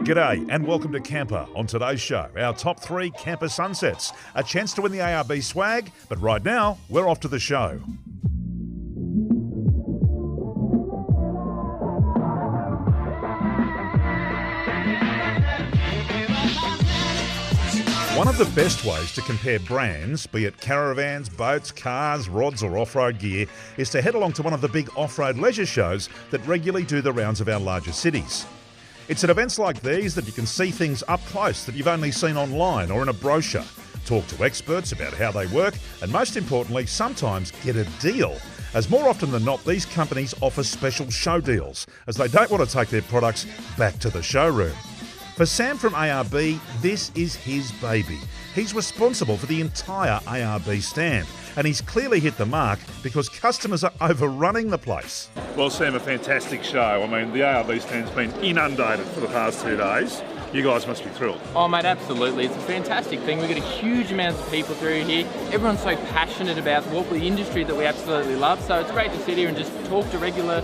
G'day and welcome to Campr. On today's show, our top 3 Campr sunsets. A chance to win the ARB swag, but right now, we're off to the show. One of the best ways to compare brands, be it caravans, boats, cars, rods or off-road gear, is to head along to one of the big off-road leisure shows that regularly do the rounds of our larger cities. It's at events like these that you can see things up close that you've only seen online or in a brochure, talk to experts about how they work, and most importantly, sometimes get a deal. As more often than not, these companies offer special show deals, as they don't want to take their products back to the showroom. For Sam from ARB, this is his baby. He's responsible for the entire ARB stand, and he's clearly hit the mark because customers are overrunning the place. Well, Sam, a fantastic show. I mean, the ARB stand's been inundated for the past 2 days. You guys must be thrilled. Oh mate, absolutely. It's a fantastic thing. We get a huge amount of people through here. Everyone's so passionate about the industry that we absolutely love. So it's great to sit here and just talk to regular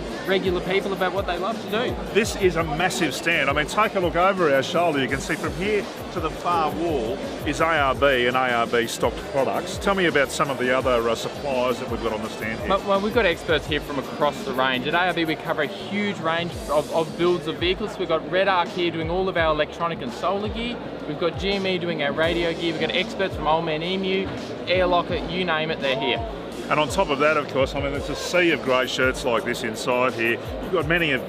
people about what they love to do. This is a massive stand. I mean, take a look over our shoulder. You can see from here to the far wall is ARB and ARB stocked products. Tell me about some of the other suppliers that we've got on the stand here. Well, we've got experts here from across the range. At ARB, we cover a huge range of builds of vehicles. We've got Red Arc here doing all of our electronic and solar gear. We've got GME doing our radio gear. We've got experts from Old Man Emu, Airlocker, you name it, they're here. And on top of that, of course, I mean, there's a sea of great shirts like this inside here. You've got many of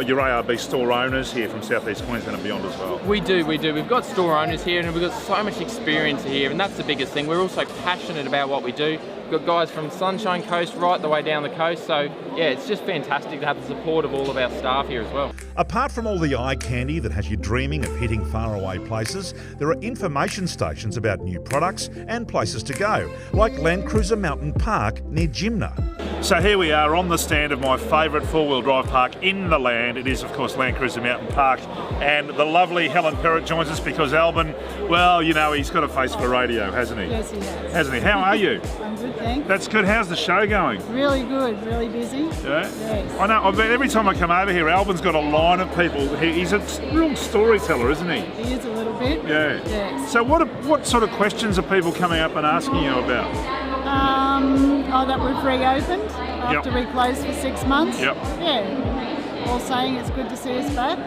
your ARB store owners here from South East Queensland and beyond as well. We do. We've got store owners here and we've got so much experience here, and that's the biggest thing. We're also passionate about what we do. We've got guys from Sunshine Coast right the way down the coast, so yeah, it's just fantastic to have the support of all of our staff here as well. Apart from all the eye candy that has you dreaming of hitting faraway places, there are information stations about new products and places to go, like Land Cruiser Mountain Park near Jimna. So here we are on the stand of my favourite four-wheel drive park in the land. It is, of course, Land Cruiser Mountain Park. And the lovely Helen Perrott joins us because Albin, well, you know, he's got a face for radio, hasn't he? Yes, he has. Hasn't he? How are you? I'm good, thanks. That's good. How's the show going? Really good, really busy. Yeah? Yes. I know, every time I come over here, Albin's got a line of people. He's a real storyteller, isn't he? He is a little bit. Yeah. Yes. So what sort of questions are people coming up and asking you about? That we've reopened after we closed for 6 months. Yep. Yeah. All saying it's good to see us back.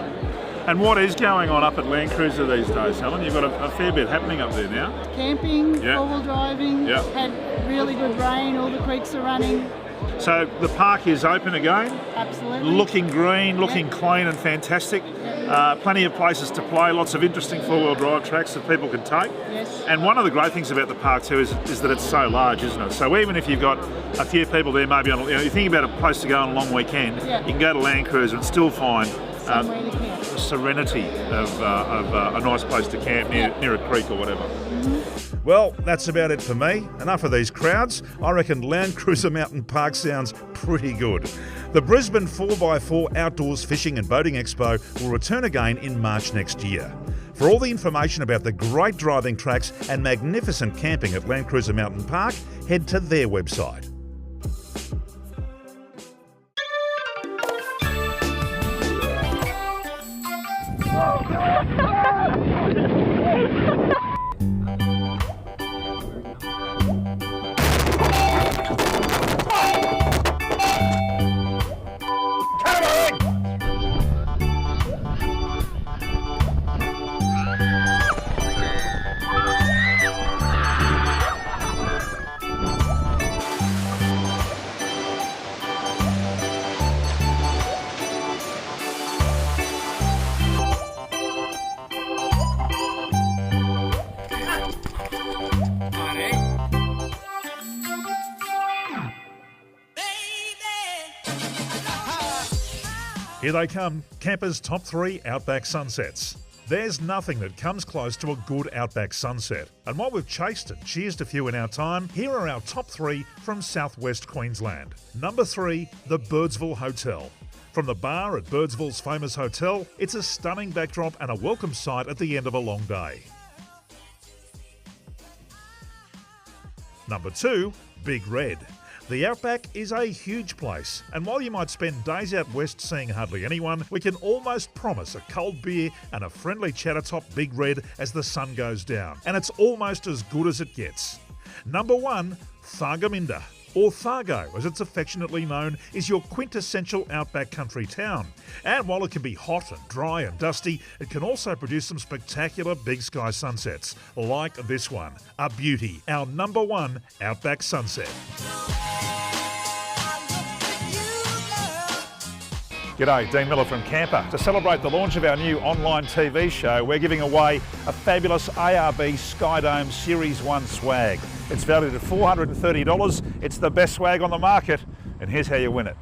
And what is going on up at Land Cruiser these days, Helen? You've got a fair bit happening up there now. Camping, Yep. four-wheel driving. Yep. Had really good rain. All the creeks are running. So the park is open again. Absolutely. Looking green, looking clean and fantastic. Plenty of places to play, lots of interesting four-wheel drive tracks that people can take. Yes. And one of the great things about the park too is that it's so large, isn't it? So even if you've got a few people there, maybe on, you think about a place to go on a long weekend, you can go to Land Cruiser and still find somewhere to camp. the serenity of a nice place to camp near a creek or whatever. Well, that's about it for me. Enough of these crowds. I reckon Land Cruiser Mountain Park sounds pretty good. The Brisbane 4x4 Outdoors Fishing and Boating Expo will return again in March next year. For all the information about the great driving tracks and magnificent camping at Land Cruiser Mountain Park, head to their website. Here they come, Campr's top 3 Outback sunsets. There's nothing that comes close to a good Outback sunset. And while we've chased and cheersed a few in our time, here are our top 3 from southwest Queensland. Number 3, the Birdsville Hotel. From the bar at Birdsville's famous hotel, it's a stunning backdrop and a welcome sight at the end of a long day. Number 2, Big Red. The Outback is a huge place, and while you might spend days out west seeing hardly anyone, we can almost promise a cold beer and a friendly chat atop Big Red as the sun goes down. And it's almost as good as it gets. Number 1, Thargomindah, or Thargo as it's affectionately known, is your quintessential outback country town. And while it can be hot and dry and dusty, it can also produce some spectacular big sky sunsets, like this one, a beauty, our number 1 outback sunset. G'day, Dean Miller from Campr. To celebrate the launch of our new online TV show, we're giving away a fabulous ARB Skydome Series 1 swag. It's valued at $430. It's the best swag on the market, and here's how you win it.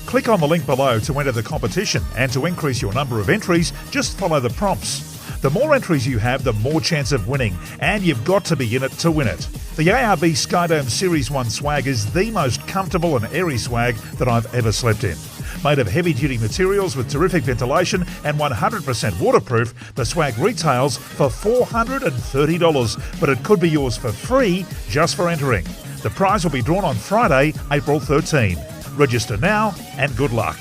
Click on the link below to enter the competition, and to increase your number of entries, just follow the prompts. The more entries you have, the more chance of winning, and you've got to be in it to win it. The ARB Skydome Series 1 swag is the most comfortable and airy swag that I've ever slept in. Made of heavy-duty materials with terrific ventilation and 100% waterproof, the swag retails for $430, but it could be yours for free just for entering. The prize will be drawn on Friday, April 13. Register now and good luck.